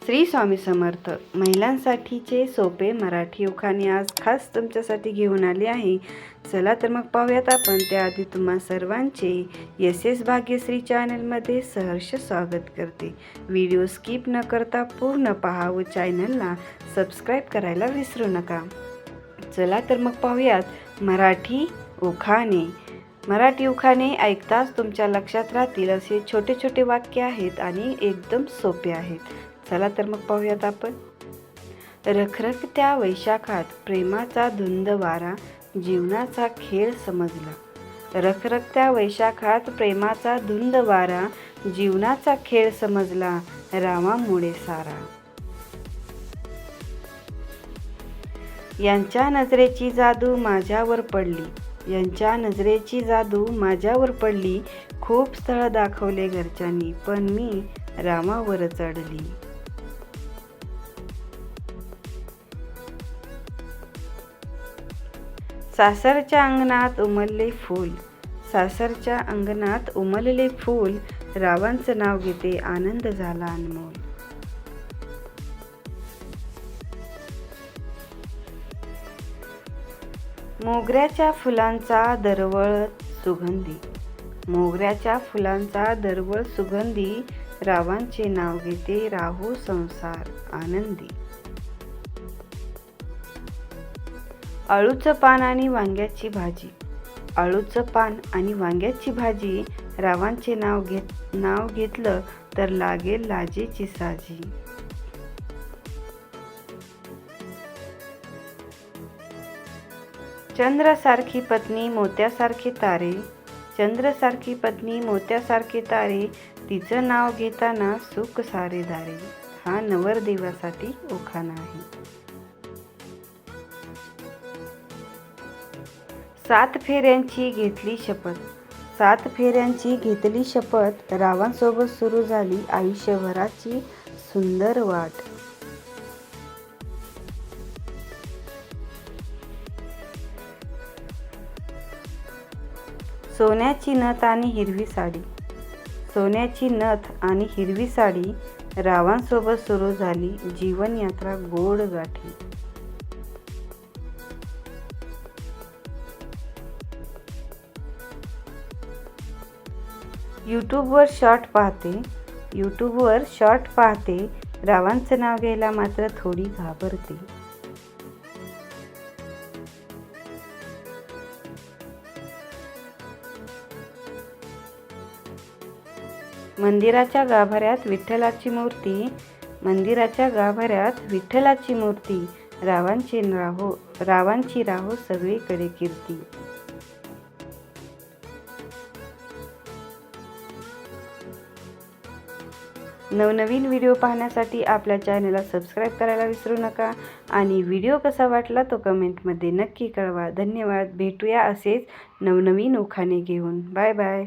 श्री स्वामी समर्थ. महिलांसाठीचे सोपे मराठी उखाणे आज खास तुमच्यासाठी घेऊन आले आहे. चला तर मग पाहूयात आपण. त्याआधी तुम्हा सर्वांचे एस भाग्यश्री चॅनलमध्ये सहर्ष स्वागत करते. व्हिडिओ स्किप न करता पूर्ण पहा व चॅनलला सबस्क्राईब करायला विसरू नका. चला तर मग पाहूयात मराठी उखाणे. मराठी उखाणे ऐकताच तुमच्या लक्षात राहतील असे छोटे छोटे वाक्य आहेत आणि एकदम सोपे आहेत. चला तर मग पाहूयात आपण. रखरखत्या वैशाखात प्रेमाचा धुंद वारा जीवनाचा खेळ समजला. रखरखत्या वैशाखात प्रेमाचा धुंद वारा जीवनाचा खेळ समजला, रामामुळे सारा. यांच्या नजरेची जादू माझ्यावर पडली, यांच्या नजरेची जादू माझ्यावर पडली. खूप स्थळ दाखवले घरच्यांनी, पण मी रामावर चढली. सासरच्या अंगणात उमलले फूल, सासरच्या अंगणात उमलले फूल. रावांचं नाव घेते आनंद झाला अनमोल. मोगऱ्याच्या फुलांचा दरवळ सुगंधी, मोगऱ्याच्या फुलांचा दरवळ सुगंधी. रावांचे नाव घेते राहू संसार आनंदी. अळूचं पान आणि वांग्याची भाजी, अळूचं पान आणि वांग्याची भाजी. रावांचे नाव घेतलं तर लागेल लाजेची साजी. चंद्रासारखी पत्नी मोत्यासारखे तारे, चंद्रासारखी पत्नी मोत्यासारखे तारे. तिचं नाव घेताना सुख सारे दारे. हा नवरदेवासाठी उखाणा आहे. 7 फेऱ्यांची घेतली शपथ, 7 फेऱ्यांची घेतली शपथ. रावांसोबत सुरू झाली आयुष्यभराची सुंदर वाट. सोन्याची नथ आणि हिरवी साडी, सोन्याची नथ आणि हिरवी साडी. रावांसोबत सुरू झाली जीवनयात्रा गोड गाठी. यूट्यूबवर शॉर्ट पाहते, यूट्यूबवर शॉर्ट पाहते. रावांचं नाव घ्यायला मात्र थोडी घाबरते. मंदिराच्या गाभाऱ्यात विठ्ठलाची मूर्ती, मंदिराच्या गाभाऱ्यात विठ्ठलाची मूर्ती. रावांची राहो सगळीकडे कीर्ती. नवनवीन व्हिडिओ पाहण्यासाठी आपल्या चॅनलला सबस्क्राईब करायला विसरू नका आणि व्हिडिओ कसा वाटला तो कमेंटमध्ये नक्की कळवा. धन्यवाद. भेटूया असेच नवनवीन उखाणे घेऊन. Bye bye.